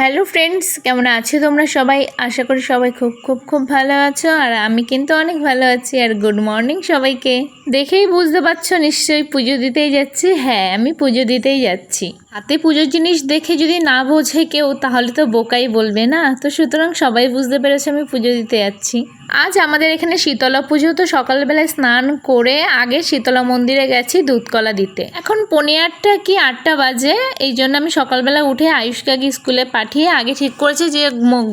Hello friends, কেমন আছো তোমরা সবাই? আশা করি সবাই খুব খুব খুব ভালো আছো। আর আমি কিন্তু অনেক ভালো আছি। আর গুড মর্নিং সবাইকে। দেখেই বুঝতে পারছো নিশ্চয়ই পুজো দিতেই যাচ্ছি। হ্যাঁ, আমি পুজো দিতেই যাচ্ছি। হাতে পুজোর জিনিস দেখে যদি না বোঝে কেউ, তাহলে তো বোকাই বলবে না। তো সুতরাং সবাই বুঝতে পেরেছে আমি পুজো দিতে যাচ্ছি। আজ আমাদের এখানে শীতলা পুজো। তো সকালবেলায় স্নান করে আগে শীতলা মন্দিরে গেছি দুধ কলা দিতে। এখন 8:15 কি 8টা বাজে। এই জন্য আমি সকালবেলা উঠে আয়ুষকাকে স্কুলে পাঠিয়ে আগে ঠিক করেছি যে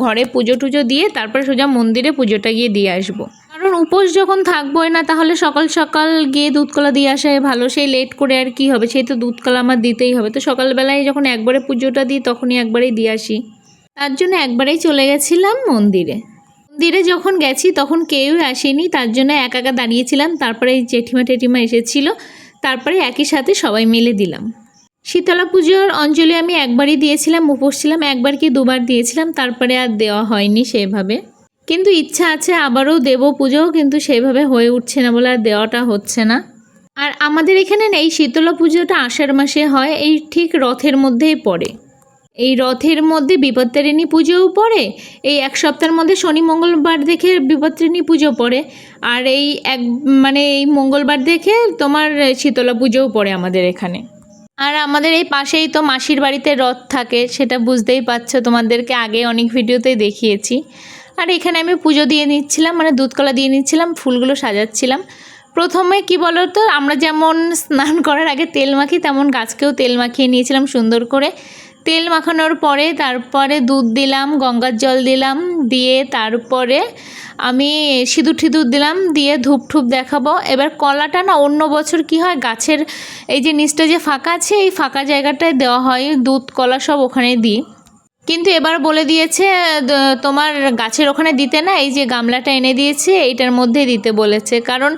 ঘরে পুজো টুজো দিয়ে তারপরে সোজা মন্দিরে পুজোটা গিয়ে দিয়ে আসবো। কারণ উপোস যখন থাকবোই না, তাহলে সকাল সকাল গিয়ে দুধ কলা দিয়ে আসাই ভালো। সেই লেট করে আর কি হবে, সেই তো দুধ কলা আমার দিতেই হবে। তো সকালবেলায় যখন একবারে পুজোটা দিই তখনই একবারেই দিয়ে আসি। তার জন্য একবারেই চলে গেছিলাম মন্দিরে। মন্দিরে যখন গেছি তখন কেউ আসেনি, তার জন্য একা একা দাঁড়িয়েছিলাম। তারপরে জেঠিমা টেঠিমা এসেছিল, তারপরে একই সাথে সবাই মিলে দিলাম। শীতলা পুজোর অঞ্জলি আমি একবারই দিয়েছিলাম, উপোস ছিলাম, একবার কি দুবার দিয়েছিলাম, তারপরে আর দেওয়া হয়নি সেভাবে। কিন্তু ইচ্ছা আছে আবারও দেব পুজো, কিন্তু সেভাবে হয়ে উঠছে না বলে আর দেওয়াটা হচ্ছে না। আর আমাদের এখানে এই শীতলা পুজোটা আষাঢ় মাসে হয়, এই ঠিক রথের মধ্যেই পড়ে। এই রথের মধ্যে বিপত্তারিণী পুজোও পড়ে, এই এক সপ্তাহের মধ্যে শনি মঙ্গলবার দেখে বিপত্তারিণী পুজো পড়ে, আর এই এই মঙ্গলবার দেখে তোমার শীতলা পুজোও পড়ে আমাদের এখানে। আর আমাদের এই পাশেই তো মাসির বাড়িতে রথ থাকে, সেটা বুঝতেই পারছো, তোমাদেরকে আগে অনেক ভিডিওতেই দেখিয়েছি। আর এখানে আমি পুজো দিয়ে নিচ্ছিলাম, দুধকলা দিয়ে নিচ্ছিলাম, ফুলগুলো সাজাচ্ছিলাম। প্রথমে কি বলো তো, আমরা যেমন স্নান করার আগে তেল মাখি, তেমন গাছকেও তেল মাখিয়ে নিয়েছিলাম সুন্দর করে। তেল মাখানোর পরে তারপরে দুধ দিলাম, গঙ্গার জল দিলাম, দিয়ে তারপরে আমি সিঁদুর ঠিদুর দিলাম, দিয়ে ধূপ ঠুপ দেখাবো। এবার কলাটা না অন্য বছর কি হয়, গাছের এই যে নিচটা যে ফাঁকা আছে, এই ফাঁকা জায়গাটায় দেওয়া হয়, দুধ কলা সব ওখানে দিই। কিন্তু এবার বলে দিয়েছে তোমার গাছের ওখানে দিতে না, এই যে গামলাটা এনে দিয়েছে এইটার মধ্যে দিতে বলেছে। কারণ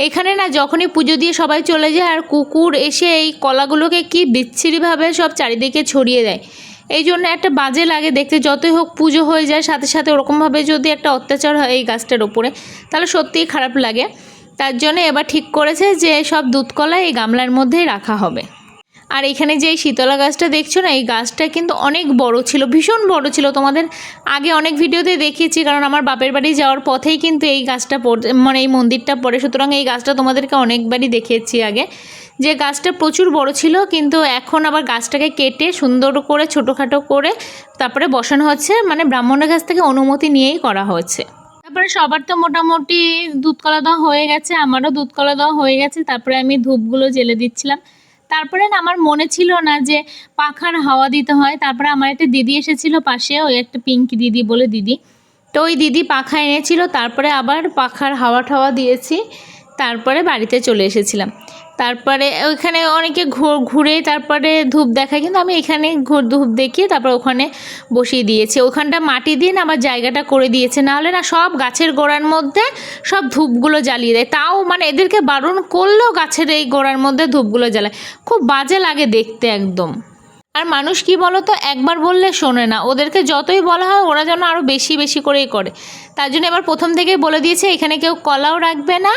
এখানে না যখনই পুজো দিয়ে সবাই চলে যায়, আর কুকুর এসে এই কলাগুলোকে কি বিচ্ছিরিভাবে সব চারিদিকে ছড়িয়ে দেয়। এই জন্য একটা বাজে লাগে দেখতে। যতই হোক পুজো হয়ে যায়, সাথে সাথে ওরকমভাবে যদি একটা অত্যাচার হয় এই গাছটার ওপরে, তাহলে সত্যিই খারাপ লাগে। তার জন্য এবার ঠিক করেছে যে সব দুধ কলা এই গামলার মধ্যেই রাখা হবে। আর এখানে যে এই শীতলা গাছটা দেখছো না, এই গাছটা কিন্তু অনেক বড় ছিল, ভীষণ বড় ছিল। তোমাদের আগে অনেক ভিডিওতে দেখিয়েছি, কারণ আমার বাপের বাড়ি যাওয়ার পথেই কিন্তু এই গাছটা এই মন্দিরটা পড়ে। সুতরাং এই গাছটা তোমাদেরকে অনেকবারই দেখিয়েছি আগে, যে গাছটা প্রচুর বড় ছিল। কিন্তু এখন আবার গাছটাকে কেটে সুন্দর করে ছোটোখাটো করে তারপরে বসানো হচ্ছে, ব্রাহ্মণের কাছ থেকে অনুমতি নিয়েই করা হয়েছে। তারপরে সবার তো মোটামুটি দুধ কলা দেওয়া হয়ে গেছে, আমারও দুধ কলা দেওয়া হয়ে গেছে। তারপরে আমি ধূপগুলো জ্বেলে দিচ্ছিলাম। তারপরে না আমার মনে ছিল না যে পাখার হাওয়া দিতে হয়। তারপরে আমার একটা দিদি এসেছিল পাশে, ওই একটা পিঙ্কি দিদি বলে দিদি, তো ওই দিদি পাখা এনেছিল। তারপরে আবার পাখার হাওয়া ঠাওয়া দিয়েছি, তারপরে বাড়িতে চলে এসেছিলাম। তারপরে ওইখানে অনেকে ঘুরে তারপরে ধূপ দেখায়, কিন্তু আমি এখানে ধূপ দেখিয়ে তারপর ওখানে বসিয়ে দিয়েছি। ওখানটা মাটি দিয়ে না আবার জায়গাটা করে দিয়েছে, নাহলে না সব গাছের গোড়ার মধ্যে সব ধূপগুলো জ্বালিয়ে দেয়। তাও এদেরকে বারণ করলেও গাছের এই গোড়ার মধ্যে ধূপগুলো জ্বালায়, খুব বাজে লাগে দেখতে একদম। আর মানুষ কি বলো তো, একবার বললে শোনে না, ওদেরকে যতই বলা হয় ওরা যেন আরও বেশি বেশি করেই করে। তার জন্য এবার প্রথম থেকেই বলে দিয়েছে এখানে কেউ কলাও রাখবে না,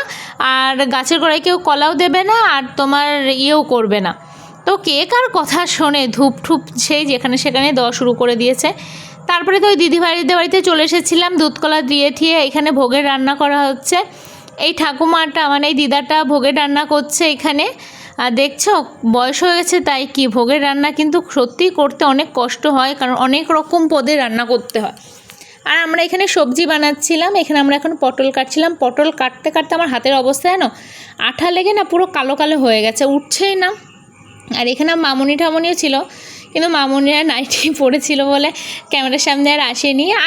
আর গাছের গোড়ায় কেউ কলাও দেবে না, আর তোমার ইয়েও করবে না। তো কে কার কথা শোনে, ধূপ ঠুপ সেই যেখানে সেখানে দেওয়া শুরু করে দিয়েছে। তারপরে তো ওই দিদিভাইদের বাড়িতে চলে এসেছিলাম, দুধকলা দিয়ে ঠিয়ে এখানে ভোগের রান্না করা হচ্ছে। এই ঠাকুমাটা এই দিদাটা ভোগের রান্না করছে এখানে। আর দেখছো বয়স হয়ে গেছে, তাই কি ভোগের রান্না কিন্তু সত্যিই করতে অনেক কষ্ট হয়, কারণ অনেক রকম পদে রান্না করতে হয়। আর আমরা এখানে সবজি বানাচ্ছিলাম, এখানে আমরা এখন পটল কাটছিলাম। পটল কাটতে কাটতে আমার হাতের অবস্থা জানো, আঠা লেগে না পুরো কালো কালো হয়ে গেছে, উঠছেই না। আর এখানে মামুনি ঠামুনিও ছিল, কিন্তু মামুনিরা নাইটি পড়েছিল বলে ক্যামেরার সামনে আর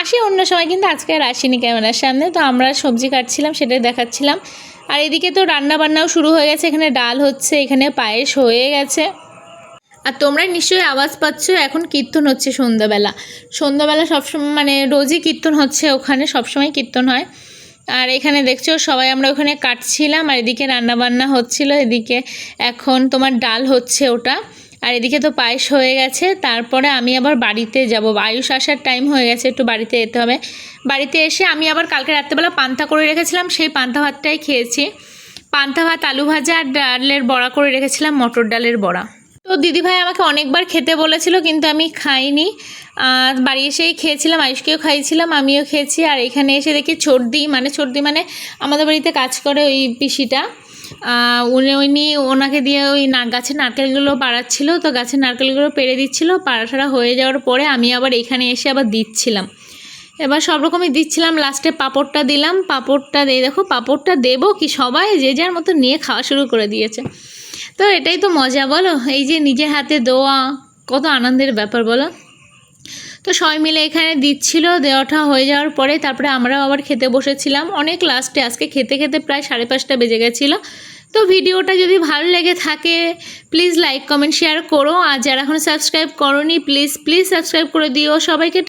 আসে অন্য সময়, কিন্তু আজকে আর আসেনি ক্যামেরার সামনে। তো আমরা সবজি কাটছিলাম, সেটাই দেখাচ্ছিলাম। আর এদিকে তো রান্না বান্নাও শুরু হয়ে গেছে, এখানে ডাল হচ্ছে, এখানে পায়েস হয়ে গেছে। আর তোমরা নিশ্চয়ই আওয়াজ পাচ্ছ, এখন কীর্তন হচ্ছে সন্ধ্যাবেলা সবসময় রোজই কীর্তন হচ্ছে, ওখানে সবসময় কীর্তন হয়। আর এখানে দেখছো সবাই আমরা ওখানে কাটছিলাম, আর এদিকে রান্নাবান্না হচ্ছিল, এদিকে এখন তোমার ডাল হচ্ছে ওটা, আর এদিকে তো পায়েস হয়ে গেছে। তারপরে আমি আবার বাড়িতে যাব, আয়ুষ আসার টাইম হয়ে গেছে, একটু বাড়িতে যেতে হবে। বাড়িতে এসে আমি আবার কালকে রাত্রেবেলা পান্তা করে রেখেছিলাম, সেই পান্তা ভাতটাই খেয়েছি। পান্তা ভাত, আলু ভাজা আর ডালের বড়া করে রেখেছিলাম, মটর ডালের বড়া। তো তো দিদিভাই আমাকে অনেকবার খেতে বলেছিল কিন্তু আমি খাইনি, বাড়ি এসেই খেয়েছিলাম, আয়ুষকেও খাইয়েছিলাম, আমিও খেয়েছি। আর এখানে এসে দেখি ছর্দি মানে আমাদের বাড়িতে কাজ করে ওই পিসিটা, উনি ওনাকে দিয়ে ওই গাছের নারকেলগুলো পাড়াচ্ছিল, তো গাছের নারকেলগুলো পেড়ে দিচ্ছিলো। পাড়াটা হয়ে যাওয়ার পরে আমি আবার এখানে এসে আবার দিচ্ছিলাম, এবার সব রকমই দিচ্ছিলাম। লাস্টে পাঁপড়টা দিলাম, পাঁপড়টা দিয়ে দেখো পাঁপড়টা দেবো কি সবাই যে যার মতো নিয়ে খাওয়া শুরু করে দিয়েছে। তো এটাই তো মজা বলো, এই যে নিজের হাতে দেওয়া কত আনন্দের ব্যাপার বলো। তো সবাই মিলে এখানে দিচ্ছিল, দেওয়াটা হয়ে যাওয়ার পরে তারপরে আমরাও আবার খেতে বসেছিলাম অনেক লাস্টে। আজকে খেতে খেতে প্রায় 5:30 বেজে গেছিলো। তো ভিডিওটা যদি ভালো লেগে থাকে প্লিজ লাইক কমেন্ট শেয়ার করো, আর যারা এখন সাবস্ক্রাইব করোনি প্লিজ সাবস্ক্রাইব করে দিও সবাইকে।